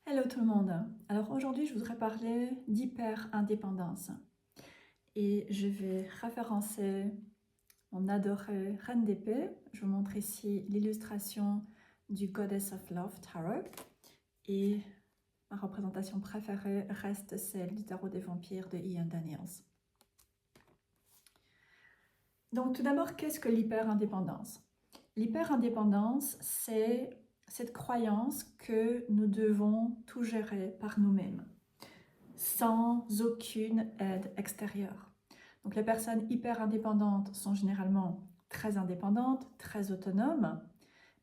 Hello tout le monde. Alors aujourd'hui, je voudrais parler d'hyper-indépendance et je vais référencer mon adorée Reine d'épée. Je vous montre ici l'illustration du Goddess of Love Tarot et ma représentation préférée reste celle du tarot des vampires de Ian Daniels. Donc tout d'abord, qu'est-ce que l'hyper-indépendance? L'hyper-indépendance, c'est cette croyance que nous devons tout gérer par nous-mêmes, sans aucune aide extérieure. Donc les personnes hyper indépendantes sont généralement très indépendantes, très autonomes,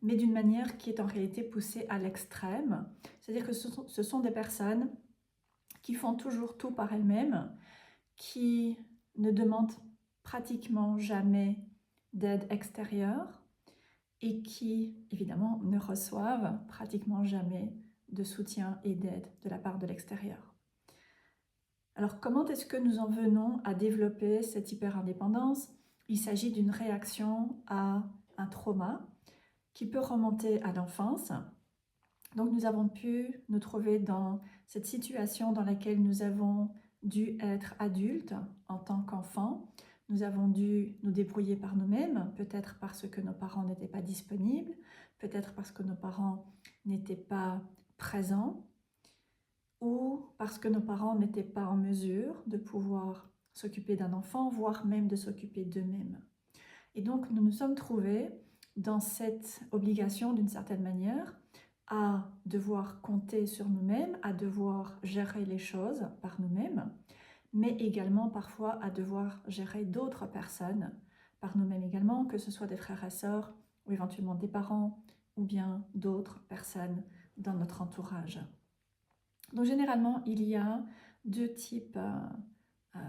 mais d'une manière qui est en réalité poussée à l'extrême. C'est-à-dire que ce sont des personnes qui font toujours tout par elles-mêmes, qui ne demandent pratiquement jamais d'aide extérieure et qui, évidemment, ne reçoivent pratiquement jamais de soutien et d'aide de la part de l'extérieur. Alors, comment est-ce que nous en venons à développer cette hyper-indépendance? Il s'agit d'une réaction à un trauma qui peut remonter à l'enfance. Donc, nous avons pu nous trouver dans cette situation dans laquelle nous avons dû être adultes en tant qu'enfants. Nous avons dû nous débrouiller par nous-mêmes, peut-être parce que nos parents n'étaient pas disponibles, peut-être parce que nos parents n'étaient pas présents, ou parce que nos parents n'étaient pas en mesure de pouvoir s'occuper d'un enfant, voire même de s'occuper d'eux-mêmes. Et donc, nous nous sommes trouvés dans cette obligation, d'une certaine manière, à devoir compter sur nous-mêmes, à devoir gérer les choses par nous-mêmes, mais également parfois à devoir gérer d'autres personnes par nous-mêmes également, que ce soit des frères et sœurs, ou éventuellement des parents, ou bien d'autres personnes dans notre entourage. Donc généralement, il y a deux types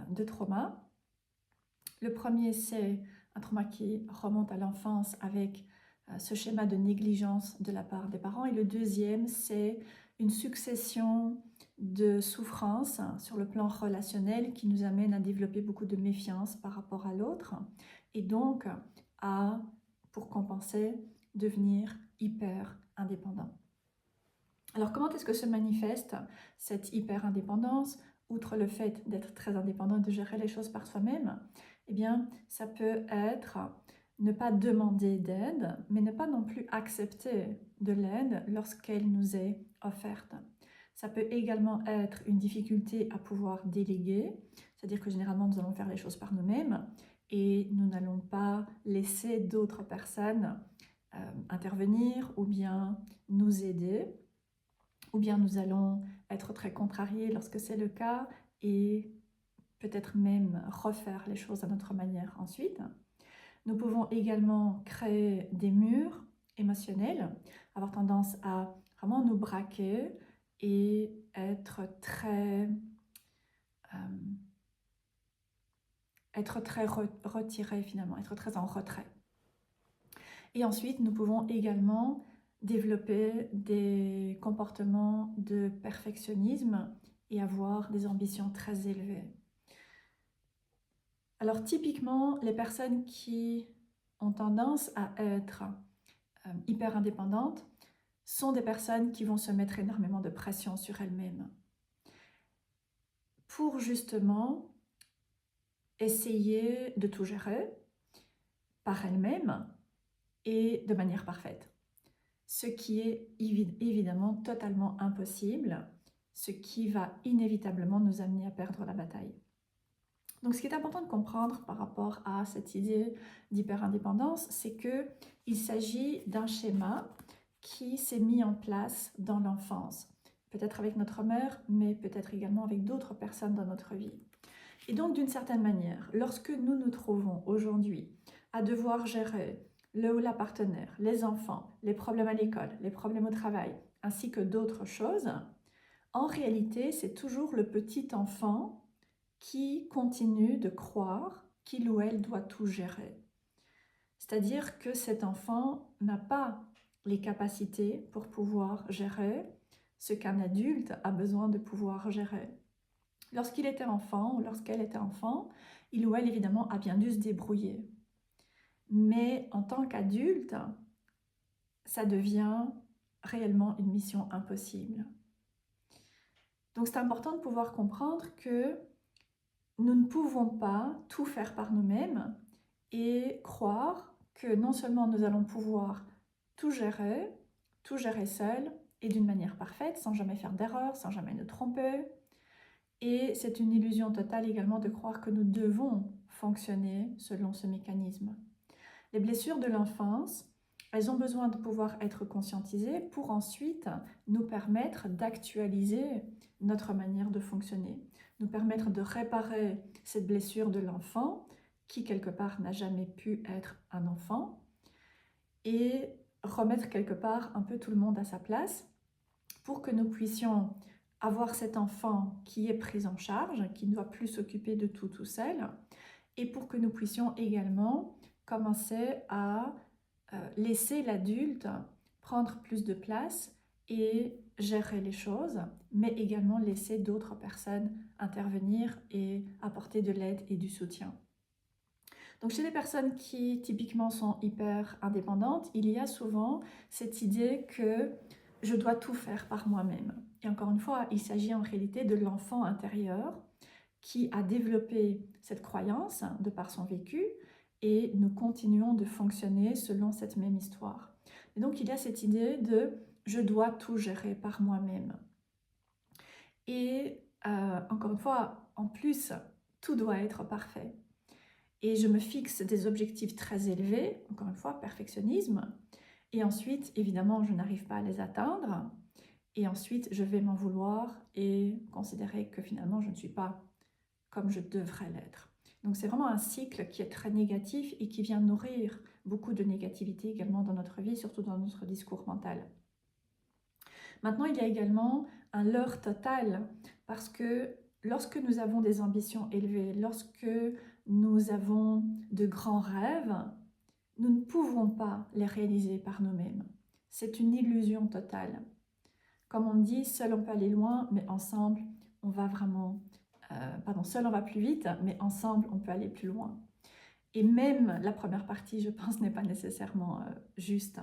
de traumas. Le premier, c'est un trauma qui remonte à l'enfance avec ce schéma de négligence de la part des parents. Et le deuxième, c'est une succession de souffrances sur le plan relationnel qui nous amène à développer beaucoup de méfiance par rapport à l'autre et donc à, pour compenser, devenir hyper indépendant. Alors comment est-ce que se manifeste cette hyper-indépendance? Outre le fait d'être très indépendant et de gérer les choses par soi-même, eh bien, ça peut être ne pas demander d'aide, mais ne pas non plus accepter de l'aide lorsqu'elle nous est offerte. Ça peut également être une difficulté à pouvoir déléguer, c'est-à-dire que généralement nous allons faire les choses par nous-mêmes et nous n'allons pas laisser d'autres personnes intervenir ou bien nous aider. Ou bien nous allons être très contrariés lorsque c'est le cas et peut-être même refaire les choses à notre manière ensuite. Nous pouvons également créer des murs émotionnels, avoir tendance à vraiment nous braquer et être très retiré finalement, être très en retrait. Et ensuite, nous pouvons également développer des comportements de perfectionnisme et avoir des ambitions très élevées. Alors typiquement, les personnes qui ont tendance à être hyper indépendantes sont des personnes qui vont se mettre énormément de pression sur elles-mêmes pour justement essayer de tout gérer par elles-mêmes et de manière parfaite. Ce qui est évidemment totalement impossible, ce qui va inévitablement nous amener à perdre la bataille. Donc ce qui est important de comprendre par rapport à cette idée d'hyper-indépendance, c'est qu'il s'agit d'un schéma qui s'est mis en place dans l'enfance, peut-être avec notre mère, mais peut-être également avec d'autres personnes dans notre vie. Et donc d'une certaine manière, lorsque nous nous trouvons aujourd'hui à devoir gérer le ou la partenaire, les enfants, les problèmes à l'école, les problèmes au travail, ainsi que d'autres choses, en réalité, c'est toujours le petit enfant qui continue de croire qu'il ou elle doit tout gérer. C'est-à-dire que cet enfant n'a pas les capacités pour pouvoir gérer ce qu'un adulte a besoin de pouvoir gérer. Lorsqu'il était enfant ou lorsqu'elle était enfant, il ou elle évidemment a bien dû se débrouiller. Mais en tant qu'adulte, ça devient réellement une mission impossible. Donc c'est important de pouvoir comprendre que nous ne pouvons pas tout faire par nous-mêmes et croire que non seulement nous allons pouvoir tout gérer seul et d'une manière parfaite, sans jamais faire d'erreur, sans jamais nous tromper. Et c'est une illusion totale également de croire que nous devons fonctionner selon ce mécanisme. Les blessures de l'enfance, elles ont besoin de pouvoir être conscientisées pour ensuite nous permettre d'actualiser notre manière de fonctionner, nous permettre de réparer cette blessure de l'enfant qui quelque part n'a jamais pu être un enfant et remettre quelque part un peu tout le monde à sa place pour que nous puissions avoir cet enfant qui est pris en charge, qui ne doit plus s'occuper de tout seul, et pour que nous puissions également commencer à laisser l'adulte prendre plus de place et gérer les choses, mais également laisser d'autres personnes intervenir et apporter de l'aide et du soutien. Donc chez les personnes qui typiquement sont hyper indépendantes, il y a souvent cette idée que je dois tout faire par moi-même. Et encore une fois, il s'agit en réalité de l'enfant intérieur qui a développé cette croyance de par son vécu et nous continuons de fonctionner selon cette même histoire. Et donc il y a cette idée de je dois tout gérer par moi-même. Et encore une fois, en plus, tout doit être parfait. Et je me fixe des objectifs très élevés, encore une fois, perfectionnisme. Et ensuite, évidemment, je n'arrive pas à les atteindre. Et ensuite, je vais m'en vouloir et considérer que finalement, je ne suis pas comme je devrais l'être. Donc c'est vraiment un cycle qui est très négatif et qui vient nourrir beaucoup de négativité également dans notre vie, surtout dans notre discours mental. Maintenant, il y a également un leurre total parce que lorsque nous avons des ambitions élevées, lorsque nous avons de grands rêves, nous ne pouvons pas les réaliser par nous-mêmes. C'est une illusion totale. Comme on dit, seul on peut aller loin, mais ensemble, on va vraiment... seul on va plus vite, mais ensemble, on peut aller plus loin. Et même la première partie, je pense, n'est pas nécessairement juste.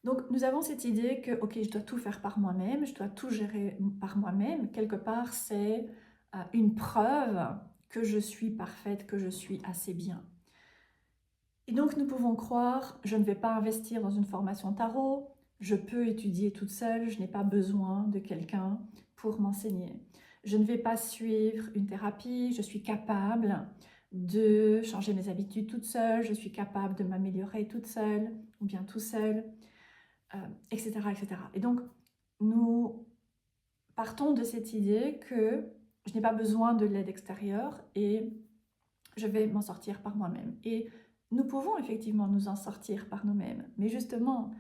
Donc, nous avons cette idée que, ok, je dois tout faire par moi-même, je dois tout gérer par moi-même. Quelque part, c'est une preuve que je suis parfaite, que je suis assez bien. Et donc, nous pouvons croire, je ne vais pas investir dans une formation tarot, je peux étudier toute seule, je n'ai pas besoin de quelqu'un pour m'enseigner. Je ne vais pas suivre une thérapie, je suis capable de changer mes habitudes toute seule, je suis capable de m'améliorer toute seule ou bien tout seul, etc., etc. Et donc, nous partons de cette idée que je n'ai pas besoin de l'aide extérieure et je vais m'en sortir par moi-même. Et nous pouvons effectivement nous en sortir par nous-mêmes. Mais justement,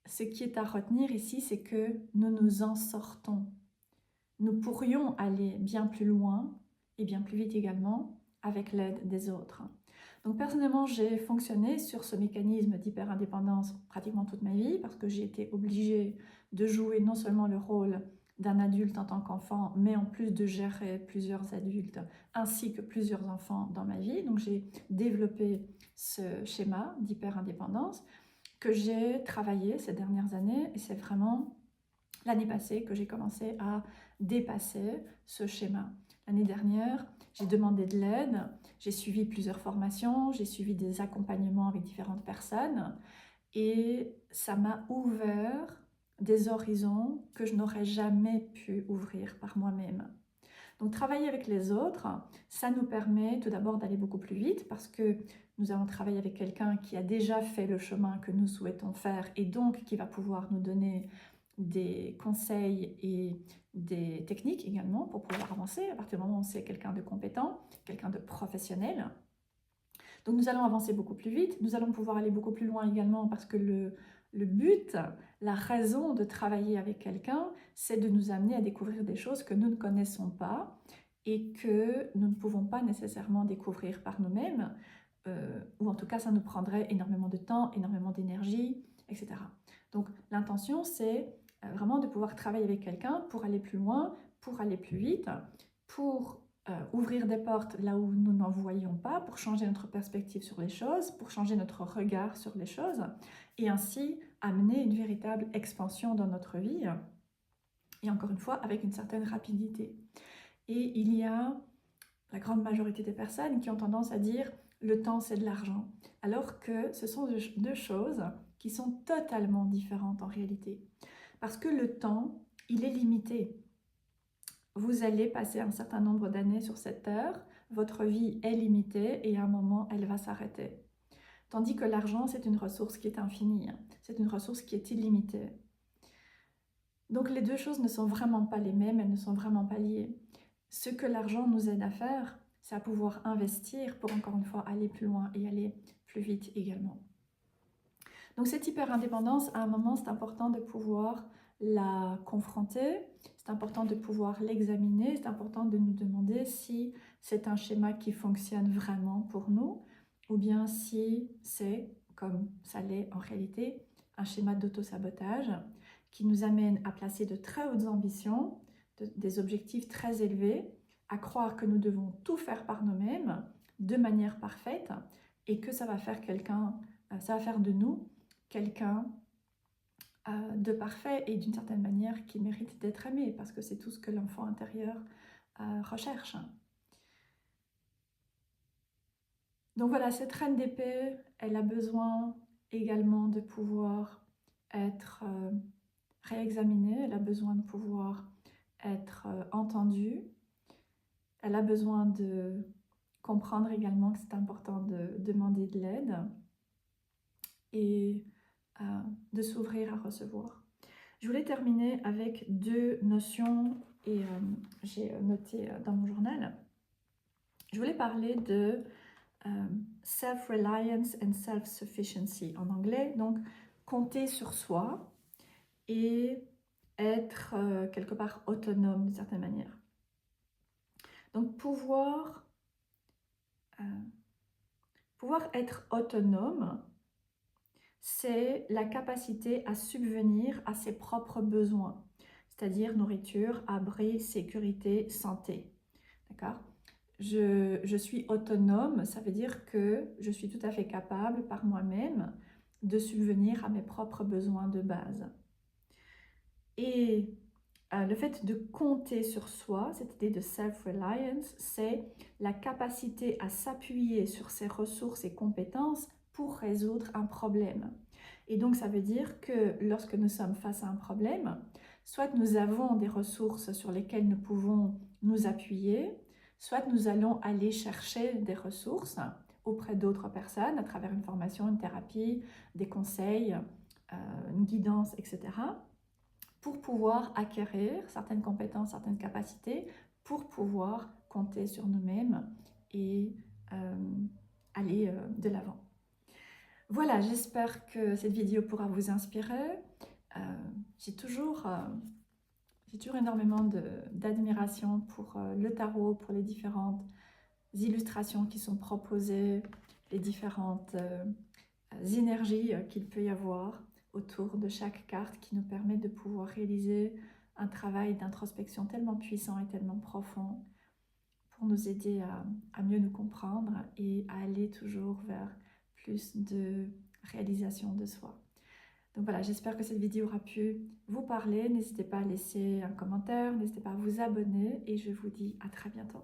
ce qui est à retenir ici, c'est que nous nous en sortons. Nous pourrions aller bien plus loin et bien plus vite également avec l'aide des autres. Donc personnellement, j'ai fonctionné sur ce mécanisme d'hyper-indépendance pratiquement toute ma vie parce que j'ai été obligée de jouer non seulement le rôle d'un adulte en tant qu'enfant, mais en plus de gérer plusieurs adultes ainsi que plusieurs enfants dans ma vie. Donc j'ai développé ce schéma d'hyper-indépendance que j'ai travaillé ces dernières années et c'est vraiment l'année passée que j'ai commencé à dépasser ce schéma. L'année dernière, j'ai demandé de l'aide, j'ai suivi plusieurs formations, j'ai suivi des accompagnements avec différentes personnes et ça m'a ouvert des horizons que je n'aurais jamais pu ouvrir par moi-même. Donc travailler avec les autres, ça nous permet tout d'abord d'aller beaucoup plus vite parce que nous allons travailler avec quelqu'un qui a déjà fait le chemin que nous souhaitons faire et donc qui va pouvoir nous donner des conseils et des techniques également pour pouvoir avancer à partir du moment où c'est quelqu'un de compétent, quelqu'un de professionnel. Donc nous allons avancer beaucoup plus vite, nous allons pouvoir aller beaucoup plus loin également parce que le but, la raison de travailler avec quelqu'un, c'est de nous amener à découvrir des choses que nous ne connaissons pas et que nous ne pouvons pas nécessairement découvrir par nous-mêmes, ou en tout cas ça nous prendrait énormément de temps, énormément d'énergie, etc. Donc l'intention c'est vraiment de pouvoir travailler avec quelqu'un pour aller plus loin, pour aller plus vite, pour ouvrir des portes là où nous n'en voyons pas, pour changer notre perspective sur les choses, pour changer notre regard sur les choses et ainsi amener une véritable expansion dans notre vie Et encore une fois, avec une certaine rapidité. Et il y a la grande majorité des personnes qui ont tendance à dire le temps c'est de l'argent, alors que ce sont deux choses qui sont totalement différentes en réalité. Parce que le temps, il est limité. Vous allez passer un certain nombre d'années sur cette terre, votre vie est limitée et à un moment elle va s'arrêter. Tandis que l'argent c'est une ressource qui est infinie, c'est une ressource qui est illimitée. Donc les deux choses ne sont vraiment pas les mêmes, elles ne sont vraiment pas liées. Ce que l'argent nous aide à faire, c'est à pouvoir investir pour encore une fois aller plus loin et aller plus vite également. Donc cette hyper-indépendance, à un moment, c'est important de pouvoir la confronter, c'est important de pouvoir l'examiner, c'est important de nous demander si c'est un schéma qui fonctionne vraiment pour nous ou bien si c'est, comme ça l'est en réalité, un schéma d'auto-sabotage qui nous amène à placer de très hautes ambitions, des objectifs très élevés, à croire que nous devons tout faire par nous-mêmes, de manière parfaite, et que ça va faire ça va faire de nous quelqu'un de parfait et d'une certaine manière qui mérite d'être aimé, parce que c'est tout ce que l'enfant intérieur recherche. Donc voilà, cette reine d'épée, elle a besoin également de pouvoir être réexaminée, elle a besoin de pouvoir être entendue, elle a besoin de comprendre également que c'est important de demander de l'aide et de s'ouvrir à recevoir. Je voulais terminer avec deux notions et j'ai noté dans mon journal. Je voulais parler de self-reliance and self-sufficiency en anglais, donc compter sur soi et être quelque part autonome d'une certaine manière. Donc pouvoir être autonome, c'est la capacité à subvenir à ses propres besoins, c'est-à-dire nourriture, abri, sécurité, santé. D'accord ? Je suis autonome, ça veut dire que je suis tout à fait capable par moi-même de subvenir à mes propres besoins de base. Et le fait de compter sur soi, cette idée de self-reliance, c'est la capacité à s'appuyer sur ses ressources et compétences pour résoudre un problème. Et donc ça veut dire que lorsque nous sommes face à un problème, soit nous avons des ressources sur lesquelles nous pouvons nous appuyer, soit nous allons aller chercher des ressources auprès d'autres personnes à travers une formation, une thérapie, des conseils, une guidance, etc., pour pouvoir acquérir certaines compétences, certaines capacités, pour pouvoir compter sur nous-mêmes et aller de l'avant. Voilà, j'espère que cette vidéo pourra vous inspirer. J'ai toujours énormément d'admiration pour le tarot, pour les différentes illustrations qui sont proposées, les différentes énergies qu'il peut y avoir autour de chaque carte qui nous permet de pouvoir réaliser un travail d'introspection tellement puissant et tellement profond pour nous aider à mieux nous comprendre et à aller toujours vers plus de réalisation de soi. Donc voilà, j'espère que cette vidéo aura pu vous parler. N'hésitez pas à laisser un commentaire, n'hésitez pas à vous abonner et je vous dis à très bientôt.